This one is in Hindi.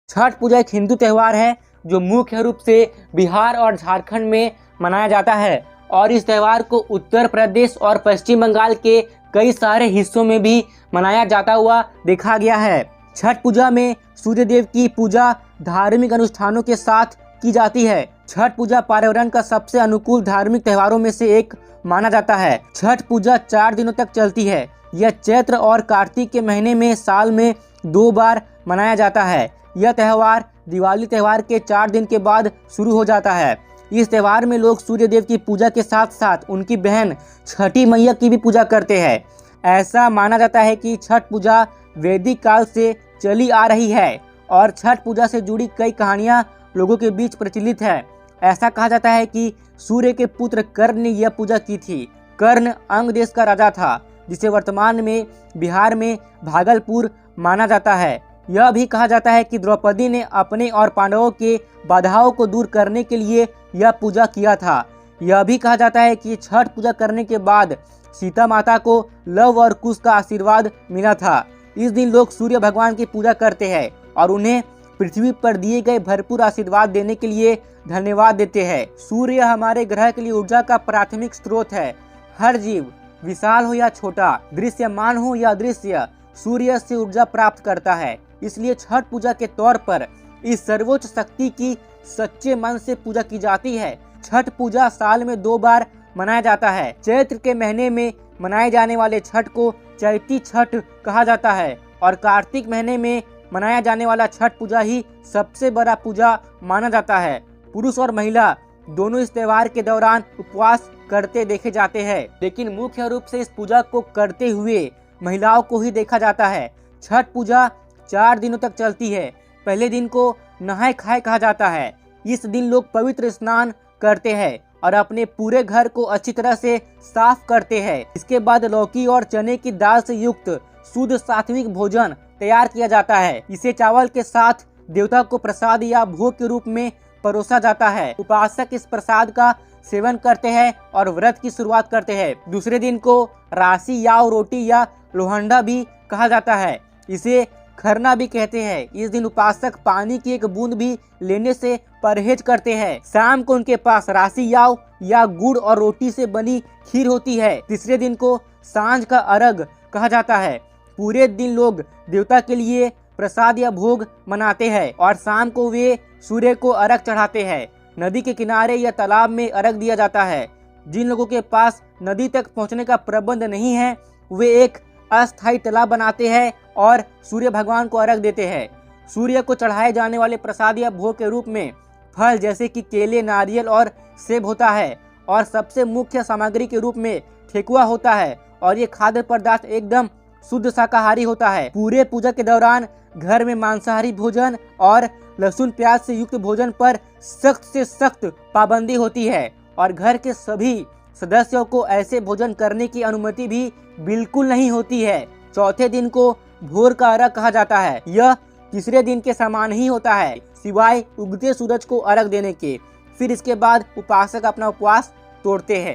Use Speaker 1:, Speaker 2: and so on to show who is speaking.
Speaker 1: छठ पूजा एक हिंदू त्यौहार है जो मुख्य रूप से बिहार और झारखंड में मनाया जाता है और इस त्यौहार को उत्तर प्रदेश और पश्चिम बंगाल के कई सारे हिस्सों में भी मनाया जाता हुआ देखा गया है। छठ पूजा में सूर्य देव की पूजा धार्मिक अनुष्ठानों के साथ की जाती है। छठ पूजा पर्यावरण का सबसे अनुकूल धार्मिक त्योहारों में से एक माना जाता है। छठ पूजा 4 दिनों तक चलती है। यह चैत्र और कार्तिक के महीने में साल में 2 बार मनाया जाता है। यह त्यौहार दिवाली त्यौहार के 4 दिन के बाद शुरू हो जाता है। इस त्यौहार में लोग सूर्य देव की पूजा के साथ साथ उनकी बहन छठी मैया की भी पूजा करते हैं। ऐसा माना जाता है कि छठ पूजा वैदिक काल से चली आ रही है और छठ पूजा से जुड़ी कई कहानियां लोगों के बीच प्रचलित है। ऐसा कहा जाता है कि सूर्य के पुत्र कर्ण ने यह पूजा की थी। कर्ण अंग देश का राजा था जिसे वर्तमान में बिहार में भागलपुर माना जाता है। यह भी कहा जाता है कि द्रौपदी ने अपने और पांडवों के बाधाओं को दूर करने के लिए यह पूजा किया था। यह भी कहा जाता है कि छठ पूजा करने के बाद सीता माता को लव और कुश का आशीर्वाद मिला था। इस दिन लोग सूर्य भगवान की पूजा करते हैं और उन्हें पृथ्वी पर दिए गए भरपूर आशीर्वाद देने के लिए धन्यवाद देते हैं। सूर्य हमारे ग्रह के लिए ऊर्जा का प्राथमिक स्रोत है। हर जीव, विशाल हो या छोटा, दृश्यमान हो या अदृश्य, सूर्य से ऊर्जा प्राप्त करता है। इसलिए छठ पूजा के तौर पर इस सर्वोच्च शक्ति की सच्चे मन से पूजा की जाती है। छठ पूजा साल में 2 बार मनाया जाता है। चैत्र के महीने में मनाए जाने वाले छठ को चैती छठ कहा जाता है और कार्तिक महीने में मनाया जाने वाला छठ पूजा ही सबसे बड़ा पूजा माना जाता है। पुरुष और महिला दोनों इस त्यौहार के दौरान उपवास करते देखे जाते हैं, लेकिन मुख्य रूप से इस पूजा को करते हुए महिलाओं को ही देखा जाता है। छठ पूजा 4 दिनों तक चलती है। पहले दिन को नहाय खाए कहा जाता है। इस दिन लोग पवित्र स्नान करते हैं और अपने पूरे घर को अच्छी तरह से साफ करते हैं। इसके बाद लौकी और चने की दाल से युक्त शुद्ध सात्विक भोजन तैयार किया जाता है। इसे चावल के साथ देवता को प्रसाद या भोग के रूप में परोसा जाता है। उपासक इस प्रसाद का सेवन करते हैं और व्रत की शुरुआत करते हैं। दूसरे दिन को राशि या रोटी या लोहंडा भी कहा जाता है। इसे खरना भी कहते हैं। इस दिन उपासक पानी की एक बूंद भी लेने से परहेज करते हैं। शाम को उनके पास राशि याव या गुड़ और रोटी से बनी खीर होती है। तीसरे दिन को सांझ का अर्घ कहा जाता है। पूरे दिन लोग देवता के लिए प्रसाद या भोग मनाते हैं और शाम को वे सूर्य को अर्घ चढ़ाते हैं। नदी के किनारे या तालाब में अर्घ दिया जाता है। जिन लोगों के पास नदी तक पहुंचने का प्रबंध नहीं है वे एक अस्थायी तालाब बनाते हैं और सूर्य भगवान को अर्घ देते हैं। सूर्य को चढ़ाए जाने वाले प्रसाद या भोग के रूप में फल जैसे कि केले, नारियल और सेब होता है और सबसे मुख्य सामग्री के रूप में ठेकुआ होता है और ये खाद्य पदार्थ एकदम शुद्ध शाकाहारी होता है। पूरे पूजा के दौरान घर में मांसाहारी भोजन और लहसुन प्याज से युक्त भोजन पर सख्त से सख्त पाबंदी होती है और घर के सभी सदस्यों को ऐसे भोजन करने की अनुमति भी बिल्कुल नहीं होती है। चौथे दिन को भोर का अर्घ कहा जाता है। यह तीसरे दिन के समान ही होता है सिवाय उगते सूरज को अर्घ देने के। फिर इसके बाद उपासक अपना उपवास तोड़ते हैं।